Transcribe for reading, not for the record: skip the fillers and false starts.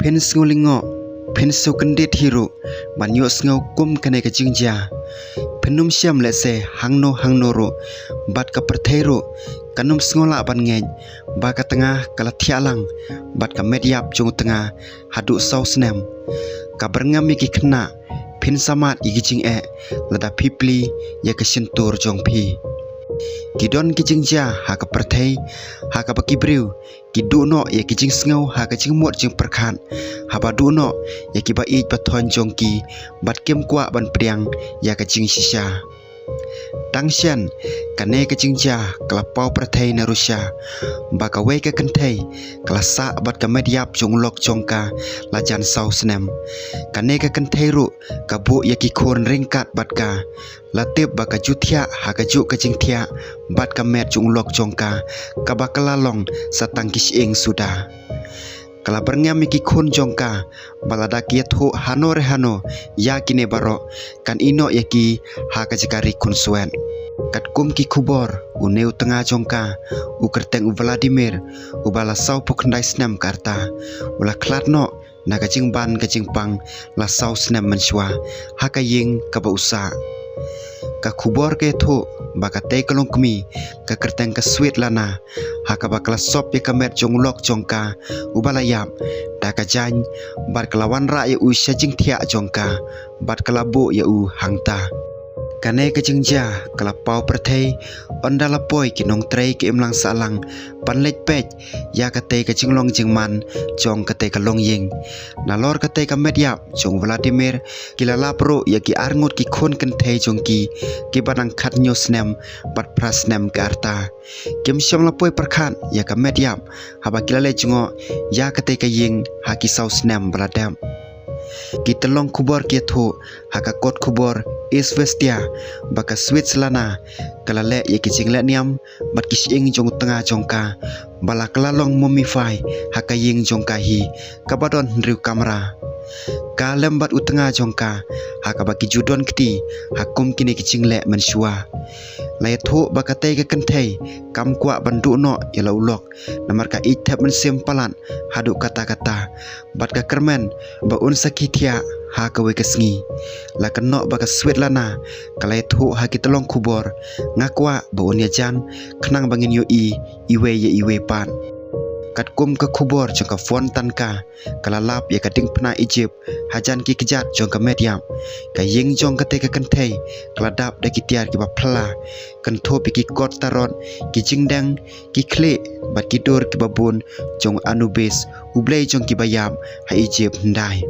pen sngolingo pen sokendit hiru banyo sngo kum kane ka jingja penum siam lese hangno ro bat ka perthero kanum sngola ban ngej ba ka tengah kala thialang bat ka mediap jung tengah hadu sau snem ka berngam ki khna pen samat igi jing lada pipli ya ka sintur jong phi Kidon kijing ja ha ka perthai ha ka bakibriu kiduno ya kijing sngo ha ka jing mot jing perkhan ha ba duno ya ki ba ij pathon jong ki bat kem kwa ban priang ya ka jing shisha tangshan kane ka jing ja kala pau perthai na rusya ba ka we ka kanthai kala sa bat ka mediap jong lok jongka la jan sau snem kane ka kanthai ru ka bu ya ki khon ringkat bat ka latip baka juthia haka ju ka jingthia bat ka met jung lok jongka ka bakala long satang kis eng suda kala berngam ki khun jongka balada kiat ho hano ya kine baro kan ino yaki haka jikari kun suan kat kum ki khubor uneu tengah jongka u kerteng u Vladimir u bala sau pokndai snam karta ula klatno na ka jing ban ka jing pang la sau snam manswa haka ying ka ba usa ka khubor ke tho baka te kalong kmi ka kerteng ka sweet lana haka bakala sop ya kamet jong lok jongka ubalayap da ka jan bar kalawan ra ya u shajing thia jongka bat kalabu ya u hangta kane ka jingja kala pau perthai ondala poi ki nong trei ki imlang salang panlech pech ya ka te ka jinglong jingman jong ka te ka long ying nalor ka te ka mediap jong Vladimir kilala pro ya ki arngut ki khon kan thei jong ki banang khat nyo snem bat prasnem ka arta kim syam la poi perkhan ya ka mediap haba kilale jingo ya ka te ka ying ha ki sau snem bladam kita long kubor kiatho haka kot kubor Isvestia baka Switzerland kala le ye kijing le niam bat kising jong tengah jongka bala kala long momify haka ying jongka hi kabadon riu kamera kalem bat utengah jongka haka baki judon kti hakum kini kijing le mensua lai tho baka te ka kanthai kam kwa bandu no yala ulok namar ka ithap men simpalan hadu kata-kata bat ka kermen ba un sakithia ha ka we kasngi la kanno baka Svetlana kalai tho ha ki tolong khubor ngakwa ba un ya jan khnang bangin yo iwe ye iwe pan kat kum ka khubor jong ka fon tan ka kala lap ya ka ding pna Egypt hajan ki kijat jong ka mediam ka ying jong ka te ka kanthai kala dap da ki tiar ki ba phla kan tho pi ki kot taron ki jingdang ki khle bat ki dor ki babun jong Anubis ublei jong ki bayam ha Egypt ndai